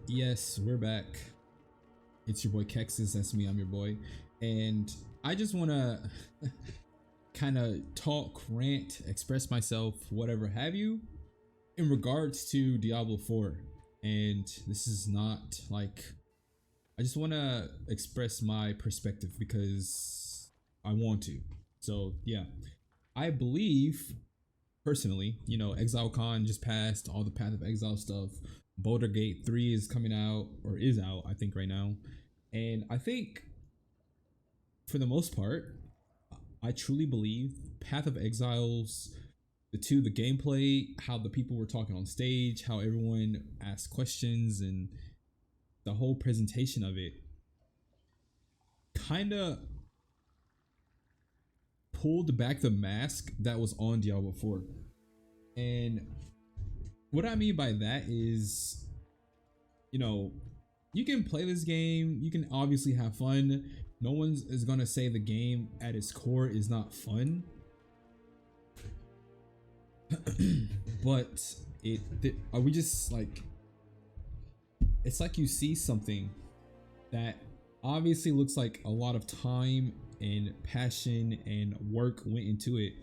Yes, we're back. It's your boy Kexis. That's me. I'm your boy. And I just want to kind of talk, rant, express myself, whatever have you, in regards to Diablo 4. And this is not like, I just want to express my perspective because I want to. So, yeah, I believe personally, Exile Con just passed, all the Path of Exile stuff. Boulder Gate 3 is coming out, or is out, I think, right now. And I think, for the most part, I truly believe Path of Exiles, the gameplay, how the people were talking on stage, how everyone asked questions, and the whole presentation of it kind of pulled back the mask that was on Diablo 4. And what I mean by that is, you can play this game, you can obviously have fun. No one is gonna say the game at its core is not fun. But are we just like, it's like you see something that obviously looks like a lot of time and passion and work went into it.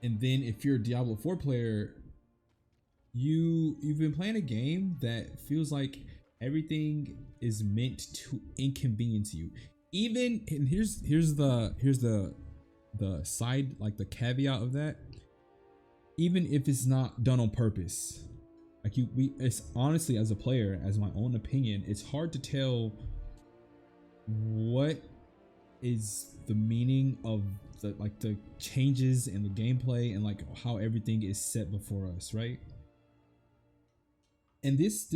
And then if you're a Diablo 4 player, you've been playing a game that feels like everything is meant to inconvenience you. Even, and here's the side, like the caveat of that. Even if it's not done on purpose, like it's honestly, as a player, as my own opinion, it's hard to tell what is the meaning of the changes in the gameplay and like how everything is set before us, right? And this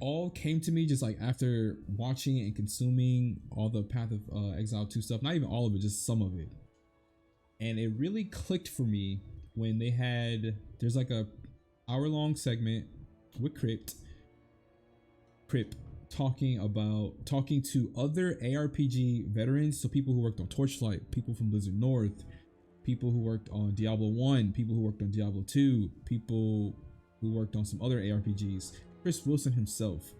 all came to me just like after watching and consuming all the Path of Exile 2 stuff, not even all of it, just some of it. And it really clicked for me when there's like a hour-long segment with Crypt talking to other ARPG veterans, so people who worked on Torchlight, people from Blizzard North, people who worked on Diablo 1, people who worked on Diablo 2, people who worked on some other ARPGs, Chris Wilson himself,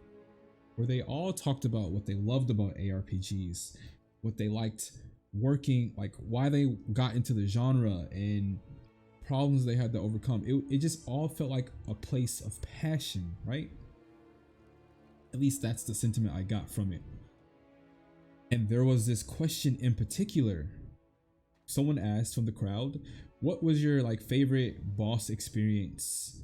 where they all talked about what they loved about ARPGs, what they liked working, like why they got into the genre and problems they had to overcome. It just all felt like a place of passion, right? At least that's the sentiment I got from it. And there was this question in particular. Someone asked from the crowd, what was your like favorite boss experience?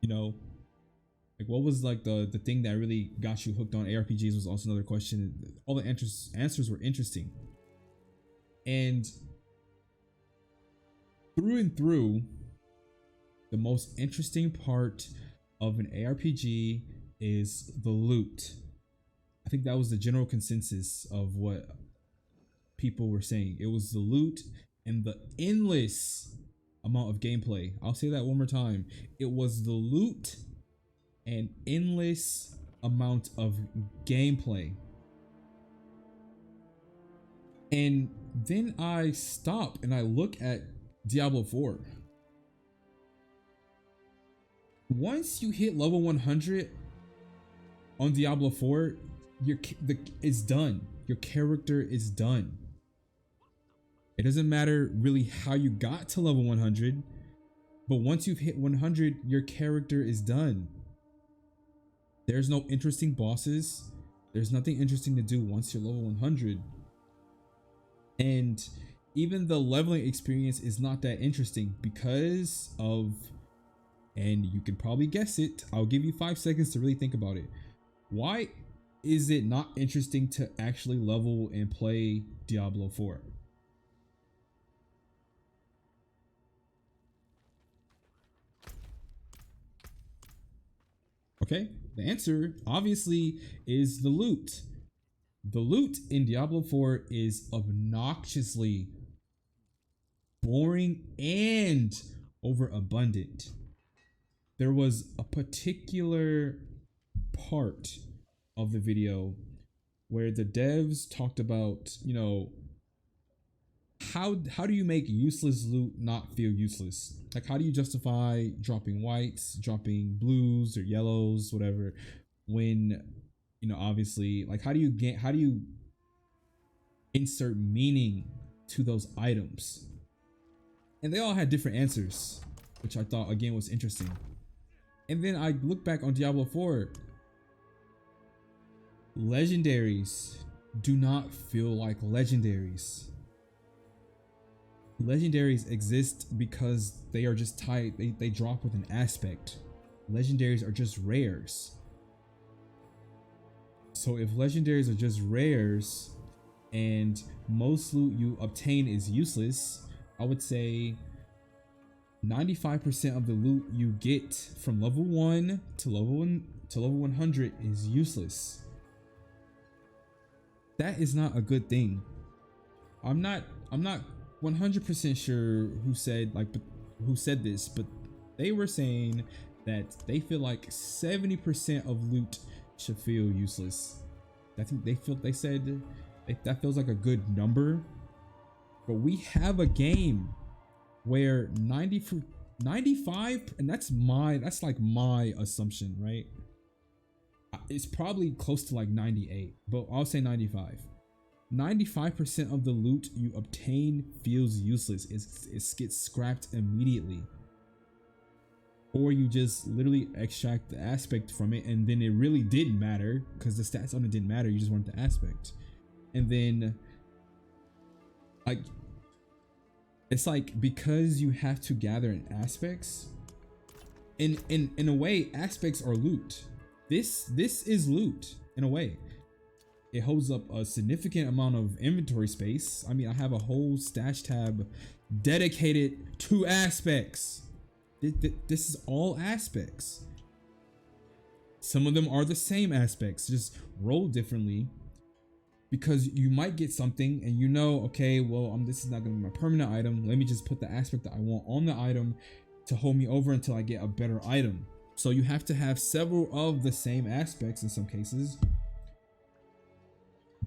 Like what was like the thing that really got you hooked on ARPGs was also another question. All the answers were interesting. And through and through, the most interesting part of an ARPG is the loot. I think that was the general consensus of what people were saying. It was the loot and the endless amount of gameplay. I'll say that one more time. It was the loot and endless amount of gameplay. And then I stop and I look at Diablo 4. Once you hit level 100 on Diablo 4, it's done. Your character is done. It doesn't matter really how you got to level 100, but once you've hit 100, your character is done. There's no interesting bosses. There's nothing interesting to do once you're level 100. And even the leveling experience is not that interesting because of, and you can probably guess it, I'll give you 5 seconds to really think about it. Why is it not interesting to actually level and play Diablo 4? Okay, the answer obviously is the loot. The loot in Diablo 4 is obnoxiously boring and overabundant. There was a particular part of the video where the devs talked about, how do you make useless loot not feel useless? Like, how do you justify dropping whites, dropping blues or yellows, whatever, when, you know, obviously, like, how do you insert meaning to those items? And they all had different answers, which I thought again was interesting. And then I look back on Diablo 4. Legendaries do not feel like legendaries. Legendaries exist because they are just tied, they drop with an aspect. Legendaries are just rares. So if legendaries are just rares and most loot you obtain is useless, I would say 95% of the loot you get from level 1 to level 100 is useless. That is not a good thing. I'm not 100% sure who said this, but they were saying that they feel like 70% of loot should feel useless. I think they said that feels like a good number. But we have a game where 95, and that's like my assumption, right? It's probably close to like 98, but I'll say 95. 95% of the loot you obtain feels useless. It gets scrapped immediately. Or you just literally extract the aspect from it, and then it really didn't matter because the stats on it didn't matter. You just want the aspect. And then, like, it's like, because you have to gather in aspects, in a way, aspects are loot. This is loot in a way. It holds up a significant amount of inventory space. I mean, I have a whole stash tab dedicated to aspects. This is all aspects. Some of them are the same aspects, just roll differently, because you might get something and you know, okay, well, this is not gonna be my permanent item. Let me just put the aspect that I want on the item to hold me over until I get a better item. So you have to have several of the same aspects in some cases,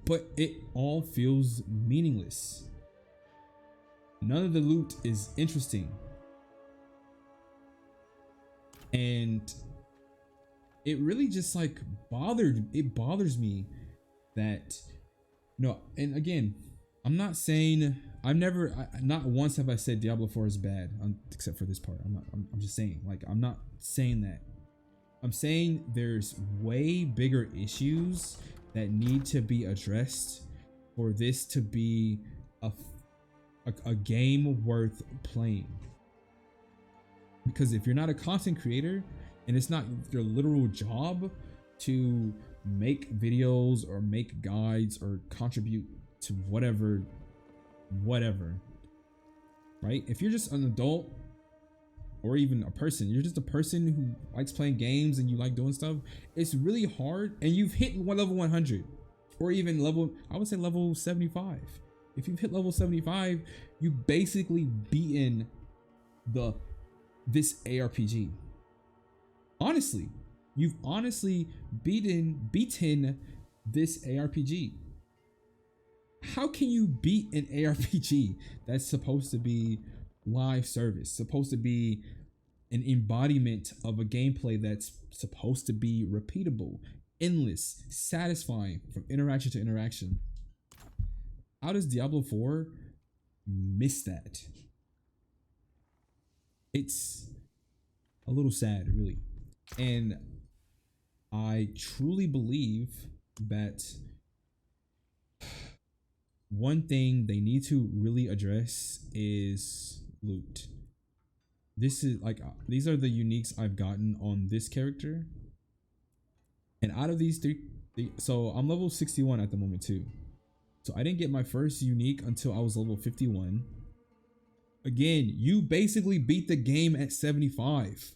but it all feels meaningless. None of the loot is interesting. And it really just like bothers me that, no, and again, I'm not saying, not once have I said Diablo 4 is bad, except for this part. I'm just saying, like, I'm not saying that. I'm saying there's way bigger issues that need to be addressed for this to be a game worth playing. Because if you're not a content creator and it's not your literal job to make videos or make guides or contribute to whatever, right? If you're just an adult or even a person, you're just a person who likes playing games and you like doing stuff, it's really hard, and you've hit level 100 or even I would say level 75. If you've hit level 75, you basically beaten this ARPG. Honestly, you've honestly beaten this ARPG. How can you beat an ARPG that's supposed to be live service, supposed to be an embodiment of a gameplay that's supposed to be repeatable, endless, satisfying from interaction to interaction? How does Diablo 4 miss that? It's a little sad, really. And I truly believe that one thing they need to really address is loot. This is like, these are the uniques I've gotten on this character. And out of these three, so I'm level 61 at the moment too. So I didn't get my first unique until I was level 51. Again, you basically beat the game at 75.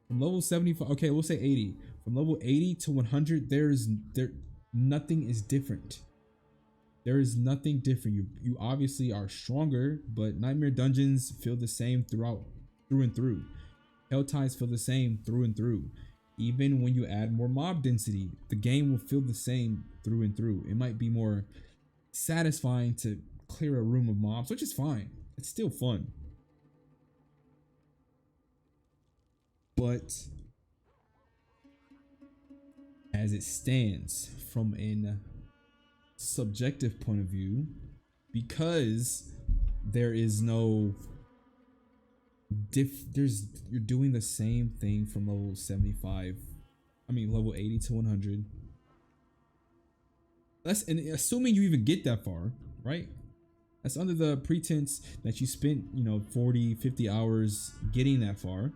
From level 75, okay, we'll say 80. From level 80 to 100, nothing is different. There is nothing different. You obviously are stronger, but Nightmare Dungeons feel the same through and through. Hell Tides feel the same through and through. Even when you add more mob density, the game will feel the same through and through. It might be more satisfying to clear a room of mobs, which is fine. It's still fun. But as it stands from a subjective point of view, because there is no you're doing the same thing from level 75, level 80 to 100. And assuming you even get that far, right? That's under the pretense that you spent 40 50 hours getting that far.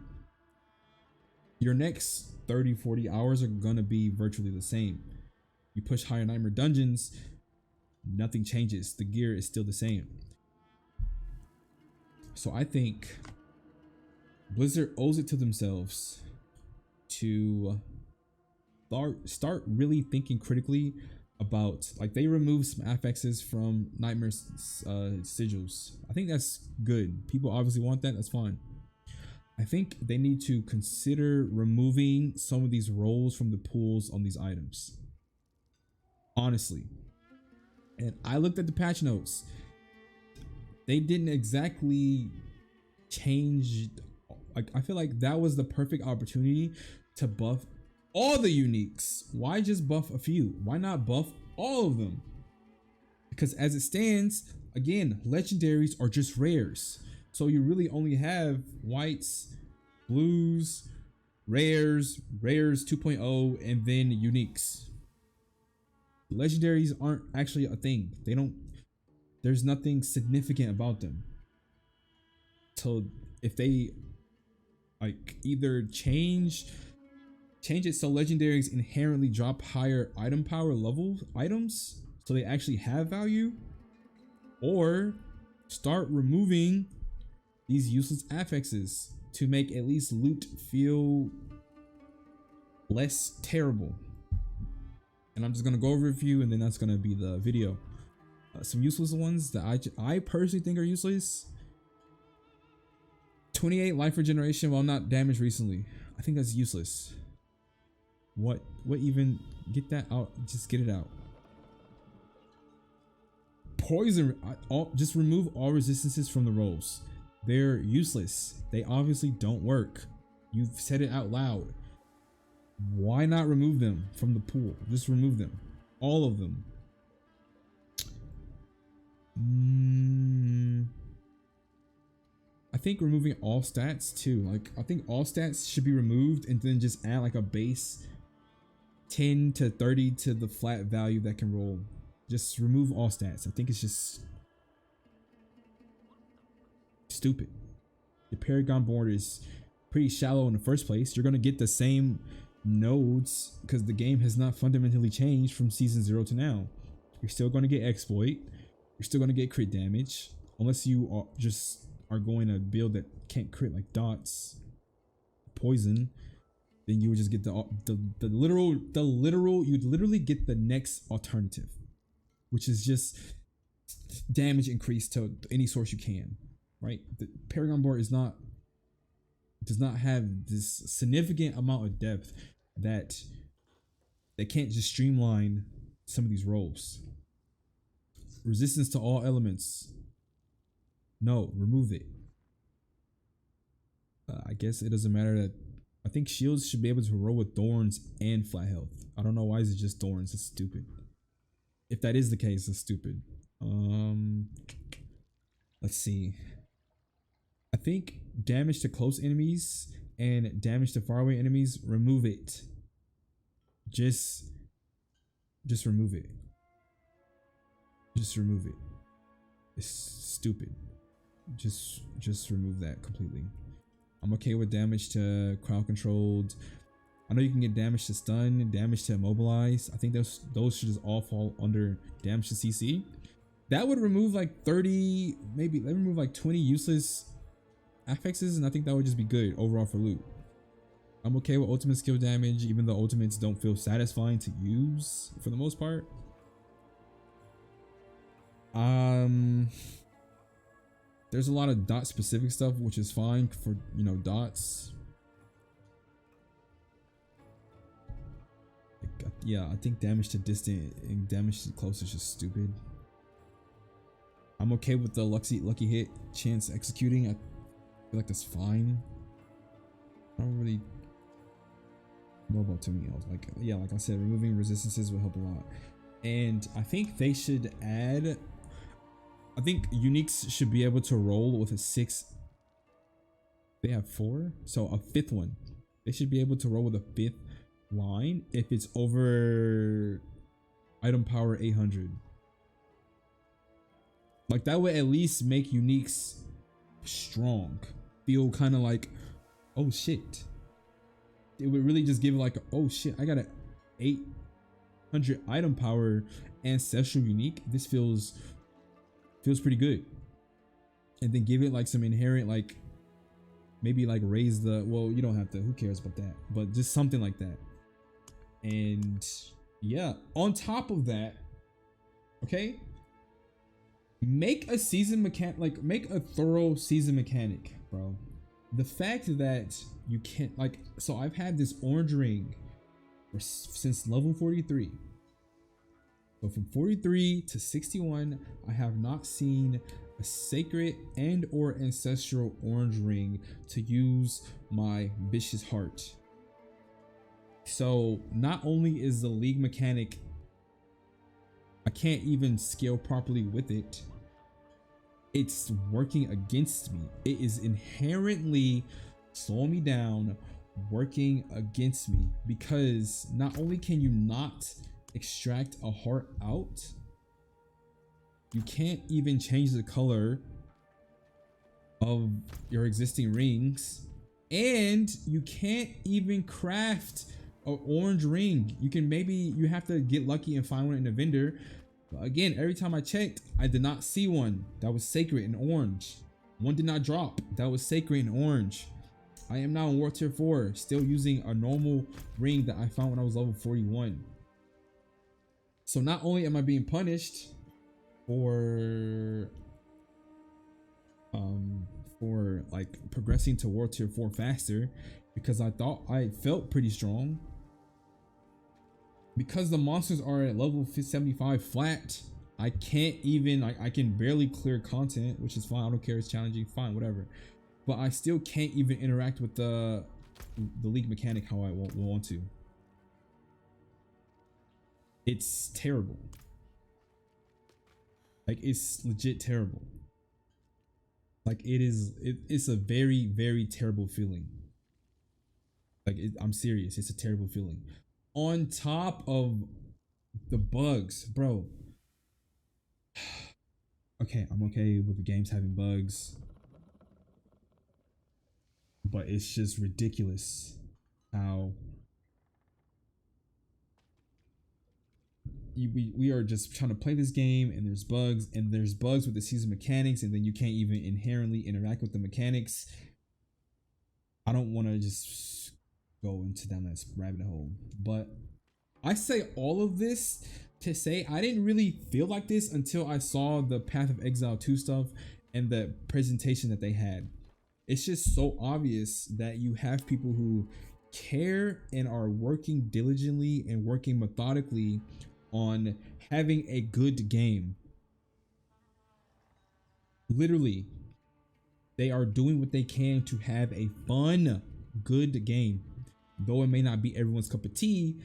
Your next 30 40 hours are gonna be virtually the same. You push higher nightmare dungeons, nothing changes. The gear is still the same. So I think Blizzard owes it to themselves to start really thinking critically about, like, they removed some affixes from Nightmare sigils. I think that's good. People obviously want that. That's fine. I think they need to consider removing some of these roles from the pools on these items. Honestly. And I looked at the patch notes. They didn't exactly change. Like, I feel like that was the perfect opportunity to buff all the uniques. Why just buff a few? Why not buff all of them? Because as it stands, again, legendaries are just rares. So you really only have whites, blues, rares 2.0, and then uniques. Legendaries aren't actually a thing. There's nothing significant about them. So if they either change it so legendaries inherently drop higher item power level items so they actually have value, or start removing these useless affixes to make at least loot feel less terrible. And I'm just gonna go over a few, and then that's gonna be the video. Some useless ones that I personally think are useless. 28 life regeneration while not damaged recently. I think that's useless. What even? Get that out. Just get it out. Poison. Just remove all resistances from the rolls. They're useless. They obviously don't work. You've said it out loud. Why not remove them from the pool? Just remove them. All of them. I think removing all stats too. Like, I think all stats should be removed and then just add like a base 10 to 30 to the flat value that can roll. Just remove all stats. I think it's just stupid. The Paragon board is pretty shallow in the first place. You're gonna get the same nodes because the game has not fundamentally changed from season 0 to now. You're still gonna get exploit. You're still gonna get crit damage unless you are going to build that can't crit, like dots, poison. Then you would just get the literal you'd literally get the next alternative, which is just damage increase to any source you can, right? The Paragon board does not have this significant amount of depth that they can't just streamline some of these roles. Resistance to all elements. No, remove it. I guess it doesn't matter that I think shields should be able to roll with thorns and flat health. I don't know why is it just thorns. It's stupid. If that is the case, it's stupid. Let's see. I think damage to close enemies and damage to faraway enemies, remove it. Just remove it. Just remove it. It's stupid. Just remove that completely. I'm okay with damage to crowd controlled. I know you can get damage to stun, damage to immobilize. I think those should just all fall under damage to CC. That would remove like 30, maybe let me remove like 20 useless affixes, and I think that would just be good overall for loot. I'm okay with ultimate skill damage, even though ultimates don't feel satisfying to use for the most part. There's a lot of dot specific stuff, which is fine for, dots. Yeah, I think damage to distant and damage to close is just stupid. I'm okay with the lucky hit chance executing. I feel like that's fine. I don't really know about too many else. Like, yeah, like I said, removing resistances will help a lot. And I think they should add, I think uniques should be able to roll with a 6. They have 4, so a 5th one. They should be able to roll with a 5th line if it's over item power 800. Like that would at least make uniques strong. Feel kind of like, oh shit. It would really just give it like, oh shit, I got a 800 item power ancestral unique. This feels pretty good. And then give it like some inherent, like maybe like raise the, well, you don't have to, who cares about that, but just something like that. And yeah, on top of that, okay, make a season mechanic, like make a thorough season mechanic, bro. The fact that you can't, like, so I've had this orange ring since level 43. So from 43 to 61, I have not seen a sacred and or ancestral orange ring to use my vicious heart. So not only is the league mechanic, I can't even scale properly with it, it's working against me. It is inherently slowing me down, working against me, because not only can you not extract a heart out, you can't even change the color of your existing rings, and you can't even craft an orange ring. You can, maybe you have to get lucky and find one in a vendor. But again, every time I checked, I did not see one that was sacred in orange. One did not drop that was sacred in orange. I am now in War Tier 4, still using a normal ring that I found when I was level 41. So not only am I being punished for like progressing to War Tier 4 faster, because I thought I felt pretty strong, because the monsters are at level 75 flat, I can't even, I can barely clear content, which is fine. I don't care, it's challenging, fine, whatever. But I still can't even interact with the league mechanic how I want to. It's terrible. Like, it's legit terrible. Like, it's a very, very terrible feeling. Like, I'm serious, it's a terrible feeling. On top of the bugs, bro. Okay, I'm okay with the games having bugs, but it's just ridiculous how we are just trying to play this game and there's bugs with the season mechanics, and then you can't even inherently interact with the mechanics. I don't want to just go into down that rabbit hole, but I say all of this to say I didn't really feel like this until I saw the Path of Exile 2 stuff and the presentation that they had. It's just so obvious that you have people who care and are working diligently and working methodically on having a good game. Literally, they are doing what they can to have a fun, good game. Though it may not be everyone's cup of tea,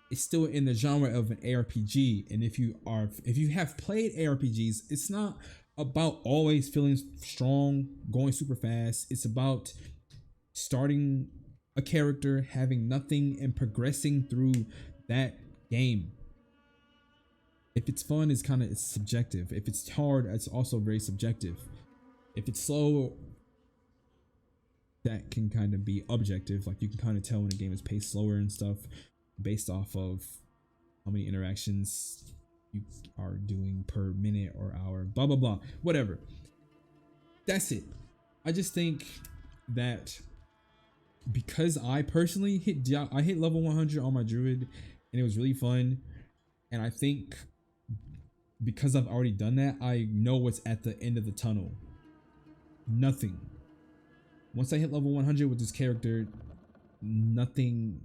it's still in the genre of an ARPG. And if you have played ARPGs, it's not about always feeling strong, going super fast. It's about starting a character, having nothing, and progressing through that game. If it's fun, it's subjective. If it's hard, it's also very subjective. If it's slow, that can kind of be objective. Like, you can kind of tell when a game is paced slower and stuff based off of how many interactions you are doing per minute or hour, blah blah blah, whatever. That's it. I just think that because I personally hit level 100 on my druid and it was really fun, and I think because I've already done that, I know what's at the end of the tunnel. Nothing. Once I hit level 100 with this character, nothing,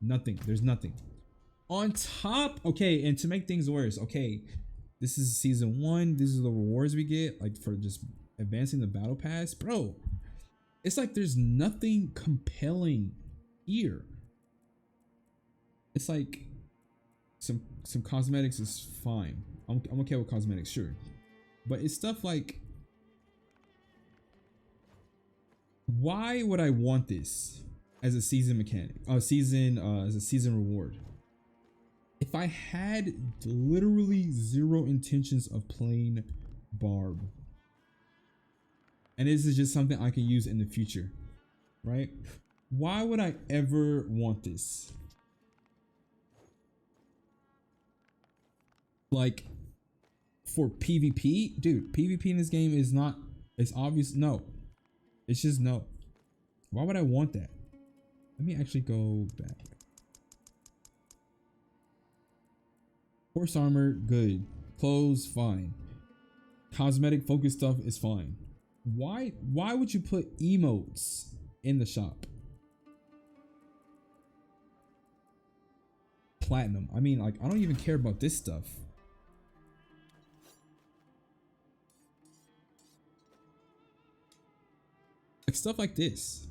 there's nothing. On top, okay, and to make things worse, okay, This is season 1. These are the rewards we get, like for just advancing the battle pass, bro. It's like there's nothing compelling here. It's like some cosmetics is fine. I'm okay with cosmetics, sure, but it's stuff like, why would I want this as a season mechanic, as a season reward? If I had literally zero intentions of playing Barb, and this is just something I can use in the future, right? Why would I ever want this? Like, for PvP, dude, PvP in this game is not, it's obvious, no. It's just no. Why would I want that? Let me actually go back. Horse armor, good. Clothes, fine. Cosmetic focus stuff is fine. Why would you put emotes in the shop? Platinum. I mean, like, I don't even care about this stuff. Like stuff like this.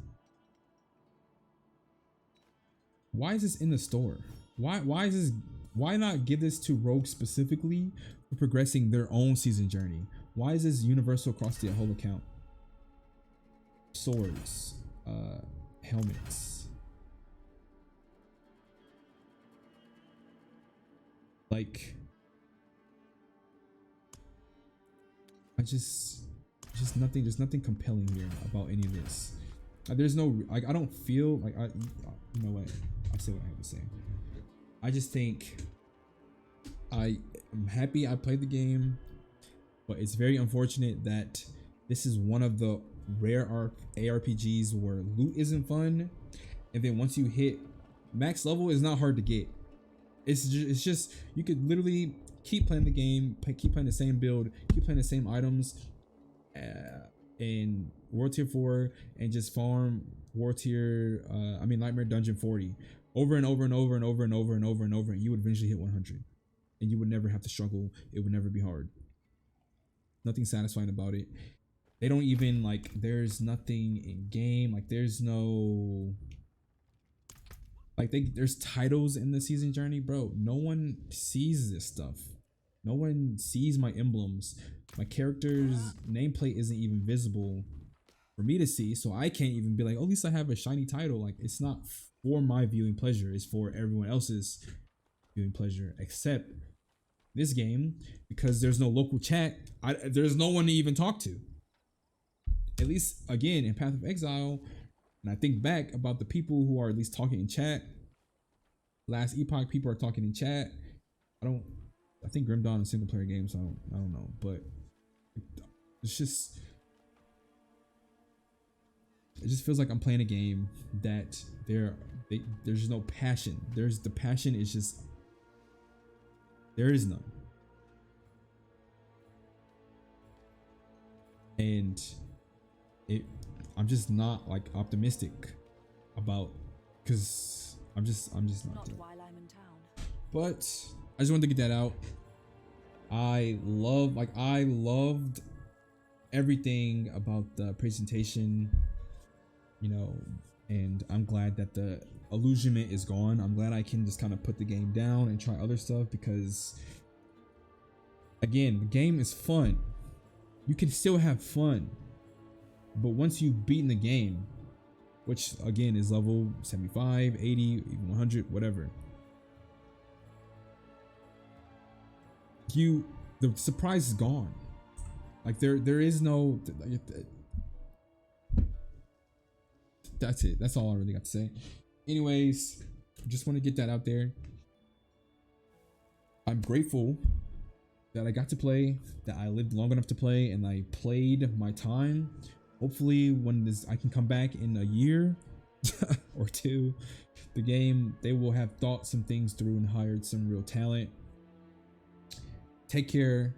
Why is this in the store? Why is this? Why not give this to rogues specifically for progressing their own season journey? Why is this universal across the whole account? Swords, helmets. Like, just nothing. There's nothing compelling here about any of this. There's no, like, I don't feel like you know what? I'll say what I have to say. I just think I'm happy I played the game, but it's very unfortunate that this is one of the rare ARPGs where loot isn't fun, and then once you hit max level, it's not hard to get. It's just you could literally keep playing the game, keep playing the same build, keep playing the same items in World Tier 4, and just farm War Tier, Nightmare Dungeon 40 over and over and over and over and over and over and over, and you would eventually hit 100, and you would never have to struggle. It would never be hard. Nothing satisfying about it. They don't even, like, there's nothing in game, like there's no, like, there's titles in the season journey, bro. No one sees this stuff. No one sees my emblems. My character's nameplate isn't even visible for me to see, so I can't even be like, oh, at least I have a shiny title. Like, it's not for my viewing pleasure, it's for everyone else's viewing pleasure, except this game, because there's no local chat. There's no one to even talk to. At least, again, in Path of Exile, and I think back about the people who are at least talking in chat. Last Epoch, people are talking in chat. I think Grim Dawn is single player game, so I don't know, but it's just, it just feels like I'm playing a game that there's no passion. The passion is just, there is none. And I'm just not, like, optimistic about, because I'm just not there. While I'm in town. But I just wanted to get that out. I loved everything about the presentation, you know, and I'm glad that the illusionment is gone. I'm glad I can just kind of put the game down and try other stuff, because again, the game is fun. You can still have fun, but once you've beaten the game, which again is level 75, 80, even 100, whatever, the surprise is gone. Like, there is no, that's it. That's all I really got to say. Anyways, just want to get that out there. I'm grateful that I got to play, that I lived long enough to play, and I played my time. Hopefully when I can come back in a year or two, the game, they will have thought some things through and hired some real talent. Take care.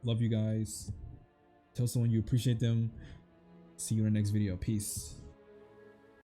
Love you guys. Tell someone you appreciate them. See you in the next video. Peace.